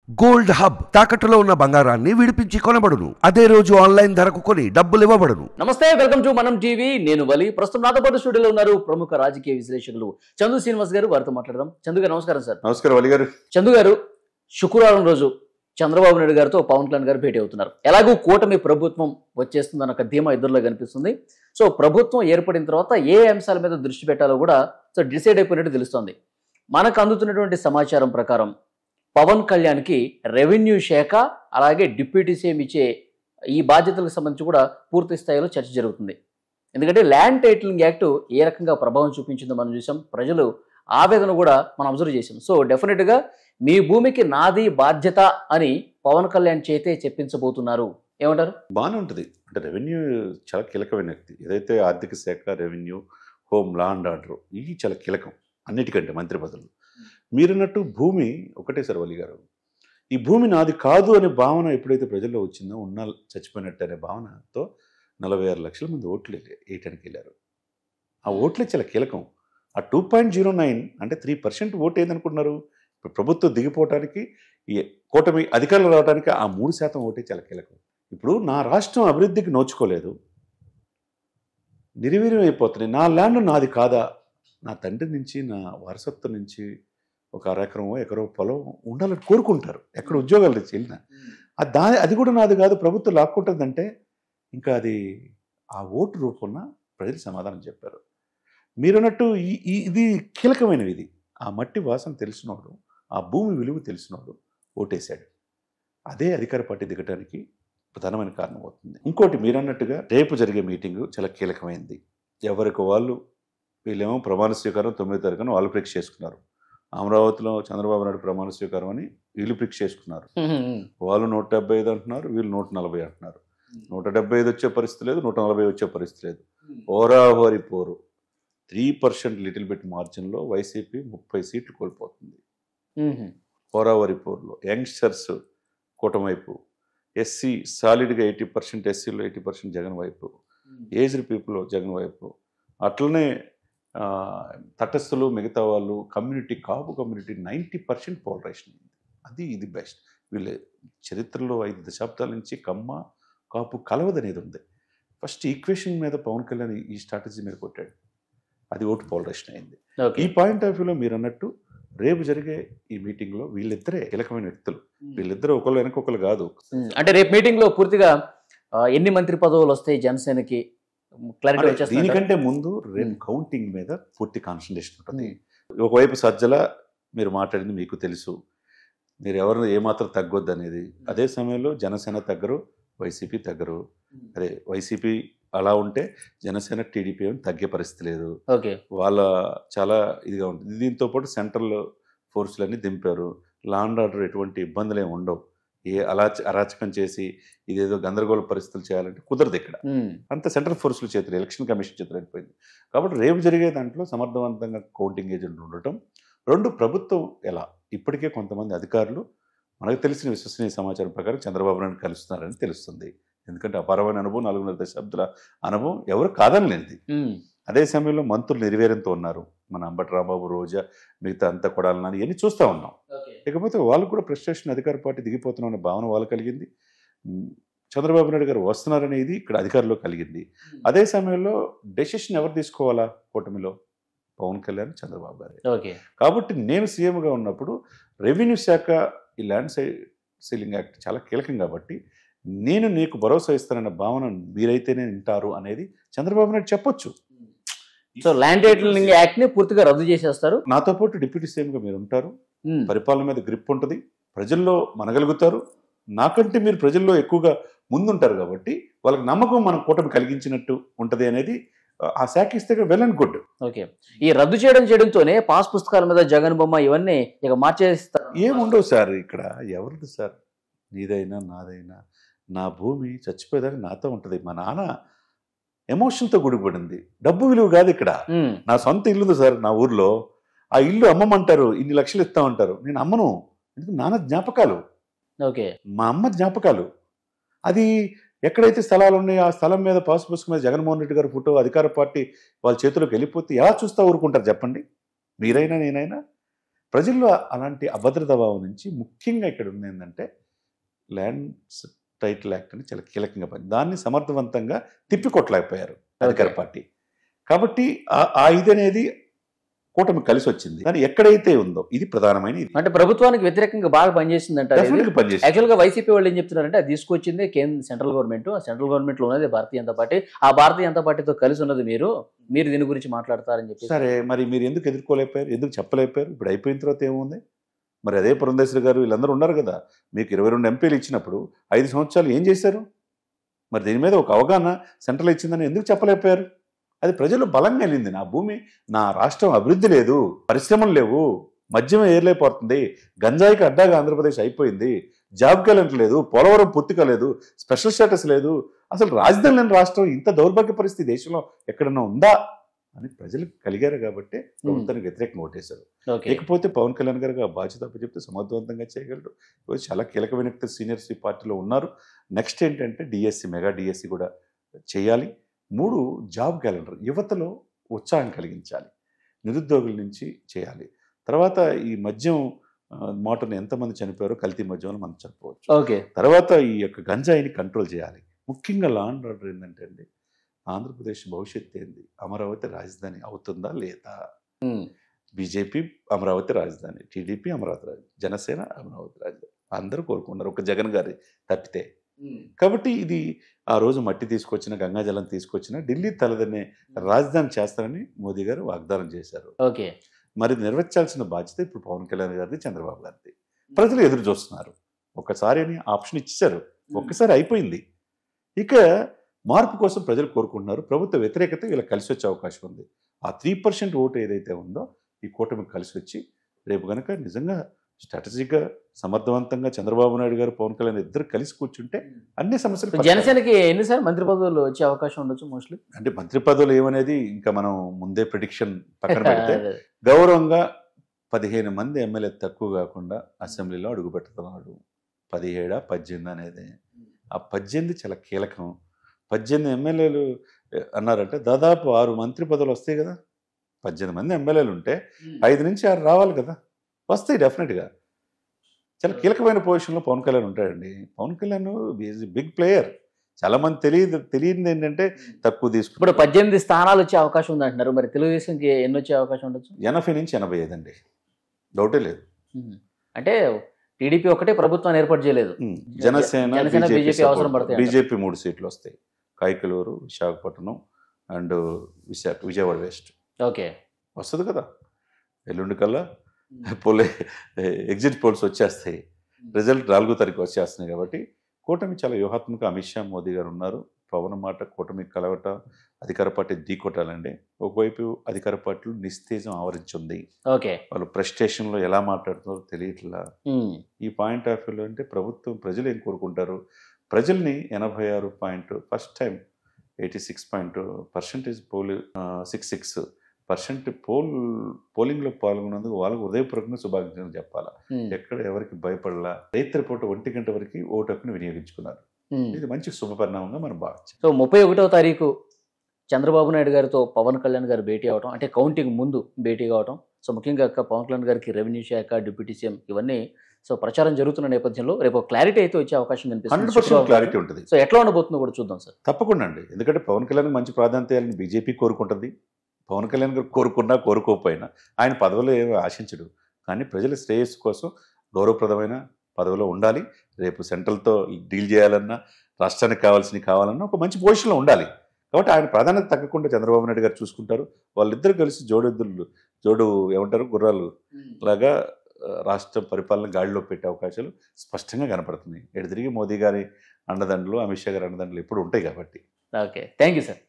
Gold hub తాకట్టులో ఉన్న బంగారాన్ని విడిపించి కొనబడును. అదే రోజు ఆన్లైన్ ధరకు కొని డబ్బులు ఇవ్వబడును. నమస్తే, వెల్కమ్ టు మనం టీవీ. నేను వలి. ప్రస్తుతం నాతో పాటు స్టూడియోలో ఉన్నారు ప్రముఖ రాజకీయ విశ్లేషకులు చందు శ్రీనివాస్ గారు. వారితో మాట్లాడదాం. చందు గారు నమస్కారం. సార్ నమస్కారం వలి గారు. చందు గారు, శుక్రవారం రోజు చంద్రబాబు నాయుడు గారితో పవన్ కళ్యాణ్ గారు భేటీ అవుతున్నారు. ఎలాగూ కూటమి ప్రభుత్వం వచ్చేస్తుందన్న ఒక ధీమా ఇద్దరులో కనిపిస్తుంది. సో ప్రభుత్వం ఏర్పడిన తర్వాత ఏ అంశాల మీద దృష్టి పెట్టాలో కూడా డిసైడ్ అయిపోయినట్టు తెలుస్తోంది. మనకు అందుతున్నటువంటి సమాచారం ప్రకారం పవన్ కళ్యాణ్కి రెవెన్యూ శాఖ అలాగే డిప్యూటీ సీఎం ఇచ్చే ఈ బాధ్యతలకు సంబంధించి కూడా పూర్తి స్థాయిలో చర్చ జరుగుతుంది. ఎందుకంటే ల్యాండ్ టైటిలింగ్ యాక్ట్ ఏ రకంగా ప్రభావం చూపించిందో మనం చూసాం. ప్రజలు ఆవేదన కూడా మనం అబ్జర్వ్ చేసాం. సో డెఫినెట్గా మీ భూమికి నాది బాధ్యత అని పవన్ కళ్యాణ్ చేతే చెప్పించబోతున్నారు. ఏమంటారు? బాగానే ఉంటుంది. అంటే రెవెన్యూ చాలా కీలకమైన వ్యక్తి. ఏదైతే ఆర్థిక శాఖ, revenue, home, law and order ఇవి చాలా కీలకం అన్నిటికంటే మంత్రి పదవులు. మీరన్నట్టు భూమి ఒకటే సార్ వలి గారు. ఈ భూమి నాది కాదు అనే భావన ఎప్పుడైతే ప్రజల్లో వచ్చిందో, ఉన్న చచ్చిపోయినట్టు అనే భావనతో 46 లక్షల మంది ఓట్లు వేయటానికి వెళ్ళారు. ఆ ఓట్లే చాలా కీలకం. ఆ 2.09 అంటే 3% ఓటు ఏందనుకుంటున్నారు? ఇప్పుడు ప్రభుత్వం దిగిపోవటానికి, ఈ కూటమి అధికారులు రావడానికి ఆ 3% ఓటే చాలా కీలకం. ఇప్పుడు నా రాష్ట్రం అభివృద్ధికి నోచుకోలేదు, నిర్వీర్యం అయిపోతుంది. నా ల్యాండ్ నాది కాదా? నా తండ్రి నుంచి, నా వారసత్వం నుంచి ఒక అరెకరమో ఎకరో పొలం ఉండాలని కోరుకుంటారు. ఎక్కడ ఉద్యోగాలు తెచ్చి వెళ్ళినా అది కూడా నాది కాదు, ప్రభుత్వం లాక్కుంటుందంటే ఇంకా అది ఆ ఓటు రూపంలో ప్రజలు సమాధానం చెప్పారు. మీరన్నట్టు ఇది కీలకమైనది. ఇది ఆ మట్టి వాసన తెలిసినోడు, ఆ భూమి విలువ తెలిసినోడు ఓటేశాడు. అదే అధికార పార్టీ దిగటానికి ప్రధానమైన కారణం అవుతుంది. ఇంకోటి మీరన్నట్టుగా రేపు జరిగే మీటింగు చాలా కీలకమైంది. ఎవరికి వాళ్ళు, వీళ్ళేమో ప్రమాణ స్వీకారం 9వ తారీఖున వాళ్ళు పరీక్ష చేసుకున్నారు. అమరావతిలో చంద్రబాబు నాయుడు ప్రమాణ స్వీకారం అని వీళ్ళు పరీక్ష చేసుకున్నారు. వాళ్ళు 175 అంటున్నారు, వీళ్ళు 140 అంటున్నారు. 175 వచ్చే పరిస్థితి లేదు, 140 వచ్చే పరిస్థితి లేదు. ఓరావరి పోరు 3% లిటిల్ బిట్ మార్జిన్లో వైసీపీ 30 సీట్లు కోల్పోతుంది. ఓరావరి పోరులో యంగ్స్టర్స్ కూటమి వైపు, ఎస్సీ సాలిడ్గా 80%, ఎస్సీలో 80% జగన్ వైపు, ఏజ్డ్ పీపుల్ జగన్ వైపు, అట్లనే తటస్థులు మిగతా వాళ్ళు కమ్యూనిటీ, కాపు కమ్యూనిటీ 90% పోలరైజేషన్ అయింది. ఇది బెస్ట్. వీళ్ళ చరిత్రలో 5 దశాబ్దాల నుంచి కమ్మ కాపు కలవదనేది ఉంది. ఫస్ట్ ఈక్వేషన్ మీద పవన్ కళ్యాణ్ ఈ స్ట్రాటజీ మీద కొట్టాడు. అది ఓటు పోలరైజేషన్ అయింది. ఈ పాయింట్ ఆఫ్ వ్యూలో మీరు అన్నట్టు రేపు జరిగే ఈ మీటింగ్లో వీళ్ళిద్దరే కీలకమైన వ్యక్తులు. వీళ్ళిద్దరూ ఒకళ్ళు వెనక ఒకళ్ళు కాదు. అంటే రేపు మీటింగ్లో పూర్తిగా ఎన్ని మంత్రి పదవులు వస్తాయి జనసేనకి దీనికంటే ముందు రేపు కౌంటింగ్ మీద పూర్తి కాన్సన్ట్రేషన్ ఉంటుంది. ఒకవైపు సజ్జల మీరు మాట్లాడింది మీకు తెలుసు, మీరు ఎవరు ఏమాత్రం తగ్గొద్దు అనేది. అదే సమయంలో జనసేన తగ్గరు, వైసీపీ తగ్గరు. అదే వైసీపీ అలా ఉంటే జనసేన, టీడీపీ అని తగ్గే పరిస్థితి లేదు. వాళ్ళ చాలా ఇదిగా ఉంటుంది. దీంతో పాటు సెంట్రల్ ఫోర్సులన్నీ దింపారు. లా అండ్ ఆర్డర్ ఎటువంటి ఇబ్బందులు ఏమి ఉండవు. అరాచకం చేసి ఇదేదో గందరగోళ పరిస్థితులు చేయాలంటే కుదరదు. ఇక్కడ అంత సెంట్రల్ ఫోర్సుల చేతులు, ఎలక్షన్ కమిషన్ చేతులు అయిపోయింది. కాబట్టి రేపు జరిగే దాంట్లో సమర్థవంతంగా కౌంటింగ్ ఏజెంట్లు ఉండటం. 2 ప్రభుత్వం ఎలా ఇప్పటికే కొంతమంది అధికారులు మనకు తెలిసిన విశ్వసనీయ సమాచారం ప్రకారం చంద్రబాబు నాయుడు కలుస్తున్నారని తెలుస్తుంది. ఎందుకంటే అపారమైన అనుభవం, 4.5 దశాబ్దాల అనుభవం ఎవరు కాదనలేనిది. అదే సమయంలో మంత్రులు నిర్వీర్యంతో ఉన్నారు. మన అంబటి రాంబాబు, రోజా, మిగతా అంతా కొడాలని ఇవన్నీ చూస్తూ ఉన్నాం. ఇకపోతే వాళ్ళు కూడా ఫ్రస్ట్రేషన్, అధికార పార్టీ దిగిపోతున్నాం అనే భావన వాళ్ళు కలిగింది. చంద్రబాబు నాయుడు గారు వస్తున్నారనేది ఇక్కడ అధికారులు కలిగింది. అదే సమయంలో డెసిషన్ ఎవరు తీసుకోవాలా కూటమిలో? పవన్ కళ్యాణ్, చంద్రబాబు గారు. కాబట్టి నేను సీఎంగా ఉన్నప్పుడు రెవెన్యూ శాఖ, ఈ ల్యాండ్ సీలింగ్ యాక్ట్ చాలా కీలకం కాబట్టి నేను నీకు భరోసా ఇస్తానన్న భావన మీరైతేనే వింటారు అనేది చంద్రబాబు నాయుడు చెప్పొచ్చు. సో ల్యాండ్ టైటిలింగ్ యాక్ట్ ని పూర్తిగా రద్దు చేసేస్తారు. నాతో పాటు డిప్యూటీ సీఎంగా మీరు ఉంటారు, పరిపాలన మీద గ్రిప్ ఉంటుంది, ప్రజల్లో మనగలుగుతారు. నాకంటే మీరు ప్రజల్లో ఎక్కువగా ముందుంటారు కాబట్టి వాళ్ళకి నమ్మకం మన కూటమి కలిగించినట్టు ఉంటుంది అనేది ఆ శాఖ ఇస్తే వెల్ అండ్ గుడ్. ఓకే, ఈ రద్దు చేయడంతోనే పాస్ పుస్తకాల మీద జగన్ బొమ్మ ఇవన్నీ ఇక మార్చేస్తారు. ఏముండవు సార్. ఇక్కడ ఎవరిది సార్? నీదైనా నాదైనా నా భూమి చచ్చిపోయేదాకా నాతో ఉంటుంది. మా నాన్న ఎమోషన్తో గుడిపడింది, డబ్బు విలువ కాదు. ఇక్కడ నా సొంత ఇల్లు ఉంది సార్ నా ఊర్లో. ఆ ఇల్లు అమ్మమంటారు, ఇన్ని లక్షలు ఇస్తామంటారు, నేను అమ్మను. ఎందుకంటే నాన్న జ్ఞాపకాలు, మా అమ్మ జ్ఞాపకాలు. అది ఎక్కడైతే స్థలాలు ఉన్నాయో ఆ స్థలం మీద పాస్ పుస్తకం మీద జగన్మోహన్ రెడ్డి గారి ఫోటో అధికార పార్టీ వాళ్ళ చేతిలోకి వెళ్ళిపోతే ఎలా చూస్తా ఊరుకుంటారు చెప్పండి? మీరైనా నేనైనా ప్రజల్లో అలాంటి అభద్రతా భావం నుంచి ముఖ్యంగా ఇక్కడ ఉంది ఏంటంటే ల్యాండ్ టైటిల్ యాక్ట్ అని చాలా కీలకంగా పని, దాన్ని సమర్థవంతంగా తిప్పికొట్టలేకపోయారు అధికార పార్టీ. కాబట్టి ఆ ఇది అనేది కూటమి కలిసి వచ్చింది. కానీ ఎక్కడైతే ఉందో ఇది ప్రధానమైన ఇది అంటే ప్రభుత్వానికి వ్యతిరేకంగా బాగా పనిచేసింది అంటారు. పనిచేసింది. యాక్చువల్గా వైసీపీ వాళ్ళు ఏం చెప్తున్నారంటే అది తీసుకొచ్చింది సెంట్రల్ గవర్నమెంట్, ఆ సెంట్రల్ గవర్నమెంట్ లో ఉన్నది భారతీయ జనతా పార్టీ, ఆ భారతీయ జనతా పార్టీతో కలిసి ఉన్నది మీరు దీని గురించి మాట్లాడతారని చెప్పి. సరే, మరి మీరు ఎందుకు ఎదుర్కోలేకపోయారు, ఎందుకు చెప్పలేకపోయారు? ఇప్పుడు అయిపోయిన తర్వాత ఏముంది? మరి అదే పురంధేశ్వరి గారు వీళ్ళందరూ ఉన్నారు కదా, మీకు 22 ఎంపీలు ఇచ్చినప్పుడు 5 సంవత్సరాలు ఏం చేశారు? మరి దీని మీద ఒక అవగాహన సెంట్రల్ ఇచ్చిందని ఎందుకు చెప్పలేకపోయారు? అది ప్రజలు బలంగా వెళ్ళింది. నా భూమి, నా రాష్ట్రం అభివృద్ధి లేదు, పరిశ్రమలు లేవు, మద్యం ఏర్లైపోతుంది, గంజాయికి అడ్డాగా ఆంధ్రప్రదేశ్ అయిపోయింది, జాబ్ క్యాలెండర్ లేదు, పోలవరం పూర్తిగా లేదు, స్పెషల్ స్టేటస్ లేదు, అసలు రాజధాని లేని రాష్ట్రం, ఇంత దౌర్భాగ్య పరిస్థితి దేశంలో ఎక్కడన్నా ఉందా అని ప్రజలు కలిగారు కాబట్టి ప్రభుత్వానికి వ్యతిరేకంగా ఓటేశారు. లేకపోతే పవన్ కళ్యాణ్ గారు ఆ బాధ్యత చెప్తే సమర్థవంతంగా చేయగలరు. చాలా కీలకమైన సీనియర్స్ ఈ పార్టీలో ఉన్నారు. నెక్స్ట్ ఏంటంటే డిఎస్సి, మెగా డిఎస్సి కూడా చేయాలి. 3 జాబ్ క్యాలెండర్, యువతలో ఉత్సాహం కలిగించాలి, నిరుద్యోగుల నుంచి చేయాలి. తర్వాత ఈ మద్యం మోటార్ని ఎంతమంది చనిపోయారో కల్తీ మద్యంలో మనం చనిపోవచ్చు. తర్వాత ఈ యొక్క గంజాయిని కంట్రోల్ చేయాలి. ముఖ్యంగా లా అండ్ ఆర్డర్ ఏంటంటే అండి, ఆంధ్రప్రదేశ్ భవిష్యత్తు ఏంది? అమరావతి రాజధాని అవుతుందా లేదా? బీజేపీ అమరావతి రాజధాని, టీడీపీ అమరావతి రాజధాని, జనసేన అమరావతి రాజధాని అందరూ కోరుకున్నారు, ఒక జగన్ గారి తప్పితే. కాబట్టి ఇది ఆ రోజు మట్టి తీసుకొచ్చిన, గంగాజలం తీసుకొచ్చిన ఢిల్లీ తలదన్నే రాజధాని చేస్తారని మోదీ గారు వాగ్దానం చేశారు. మరి నెరవేర్చాల్సిన బాధ్యత ఇప్పుడు పవన్ కళ్యాణ్ గారిది, చంద్రబాబు గారిది. ప్రజలు ఎదురు చూస్తున్నారు. ఒకసారి అని ఆప్షన్ ఇచ్చారు, ఒక్కసారి అయిపోయింది. ఇక మార్పు కోసం ప్రజలు కోరుకుంటున్నారు. ప్రభుత్వ వ్యతిరేకత ఇలా కలిసి వచ్చే అవకాశం ఉంది. ఆ 3% ఓటు ఏదైతే ఉందో ఈ కూటమి కలిసి వచ్చి రేపు కనుక నిజంగా స్ట్రాటజీగా సమర్థవంతంగా చంద్రబాబు నాయుడు గారు, పవన్ కళ్యాణ్ ఇద్దరు కలిసి కూర్చుంటే అన్ని సమస్యలు. జనసేనకి ఎన్నిసార్లు మంత్రి పదవులు వచ్చే అవకాశం ఉండొచ్చు మోస్ట్లీ? అంటే మంత్రి పదవులు ఏమనేది ఇంకా మనం ముందే ప్రిడిక్షన్ పక్కన పెడితే గౌరవంగా 15 మంది ఎమ్మెల్యే తక్కువ కాకుండా అసెంబ్లీలో అడుగుపెడుతున్నాడు. 17, 18 అనేది. ఆ 18 చాలా కీలకం. 18 ఎమ్మెల్యేలు అన్నారంటే దాదాపు 6 మంత్రి పదవులు వస్తాయి కదా. 18 మంది ఎమ్మెల్యేలు ఉంటే 5 నుంచి 6 రావాలి కదా, వస్తాయి డెఫినెట్గా. చాలా కీలకమైన పొజిషన్లో పవన్ కళ్యాణ్ ఉంటాడండి. Pawan Kalyan is big player. చాలా మంది తెలియదు ఏంటంటే తక్కువ తీసుకుంటారు. ఇప్పుడు 18 స్థానాలు వచ్చే అవకాశం ఉంది అంటున్నారు. మరి తెలుగుదేశంకి ఎన్ని వచ్చే అవకాశం ఉండొచ్చు? 80 నుంచి 85 అండి, డౌటే లేదు. అంటే టీడీపీ ఒకటే ప్రభుత్వాన్ని ఏర్పాటు చేయలేదు, జనసేన బీజేపీ అవసరం పడతాయి. బీజేపీ 3 సీట్లు వస్తాయి, కైకలూరు, విశాఖపట్నం అండ్ విజయవాడ వెస్ట్. వస్తుంది కదా. ఎల్లుండి కల్లా ఎగ్జిట్ పోల్స్ వచ్చేస్తాయి, రిజల్ట్ 4వ తారీఖు వచ్చేస్తున్నాయి. కాబట్టి కూటమి చాలా వ్యూహాత్మక. అమిత్ షా, మోదీ గారు ఉన్నారు. పవన్ మాట కూటమి కలవట, అధికార పార్టీ ఢీకొట్టాలండి. ఒకవైపు అధికార పార్టీలు నిస్తేజం ఆవరించింది, వాళ్ళు ప్రెస్టేషన్లో ఎలా మాట్లాడుతున్నారో తెలియట్లా. ఈ పాయింట్ ఆఫ్ వ్యూలో అంటే ప్రభుత్వం, ప్రజలు ఏం కోరుకుంటారు? ప్రజల్ని 86 ఫస్ట్ టైం 86% పోలింగ్లో పాల్గొన్నందుకు వాళ్ళకు హృదయపూర్వకంగా శుభాకాంక్షలు చెప్పాలా. ఎక్కడ ఎవరికి భయపడలా. రైతుపూట 1 గంట వరకు ఓటు హక్కును వినియోగించుకున్నారు. ఇది మంచి శుభపరిణామంగా మనం భావించాం. సో 31వ తారీఖు చంద్రబాబు నాయుడు గారితో పవన్ కళ్యాణ్ గారు భేటీ అవడం, అంటే కౌంటింగ్ ముందు భేటీ కావడం. సో ముఖ్యంగా పవన్ కళ్యాణ్ గారికి రెవెన్యూ శాఖ, డిప్యూటీ సీఎం ఇవన్నీ సో ప్రచారం జరుగుతున్న నేపథ్యంలో రేపు క్లారిటీ అయితే వచ్చే అవకాశం కనిపిస్తుంది. 100% క్లారిటీ ఉంటుంది. సో ఎట్లా ఉండబోతుందో కూడా చూద్దాం సార్. తప్పకుండా అండి. ఎందుకంటే పవన్ కళ్యాణ్ మంచి ప్రాధాన్యత ఇవ్వాలని బీజేపీ కోరుకుంటుంది. పవన్ కళ్యాణ్ గారు కోరుకున్నా కోరుకోకపోయినా ఆయన పదవిలో ఏమీ ఆశించడు. కానీ ప్రజల శ్రేయస్సు కోసం గౌరవప్రదమైన పదవిలో ఉండాలి. రేపు సెంట్రల్తో డీల్ చేయాలన్నా, రాష్ట్రానికి కావాలన్నా ఒక మంచి పొజిషన్లో ఉండాలి. కాబట్టి ఆయన ప్రాధాన్యత తగ్గకుండా చంద్రబాబు నాయుడు గారు చూసుకుంటారు. వాళ్ళిద్దరూ కలిసి జోడు ఏమంటారు, గుర్రాలు లాగా రాష్ట్ర పరిపాలన గాడిలో పెట్టే అవకాశాలు స్పష్టంగా కనపడుతున్నాయి. ఎటు తిరిగి మోదీ గారి అండదండలు, అమిత్ షా గారి అండదండలు ఎప్పుడు ఉంటాయి కాబట్టి. Okay, thank you sir.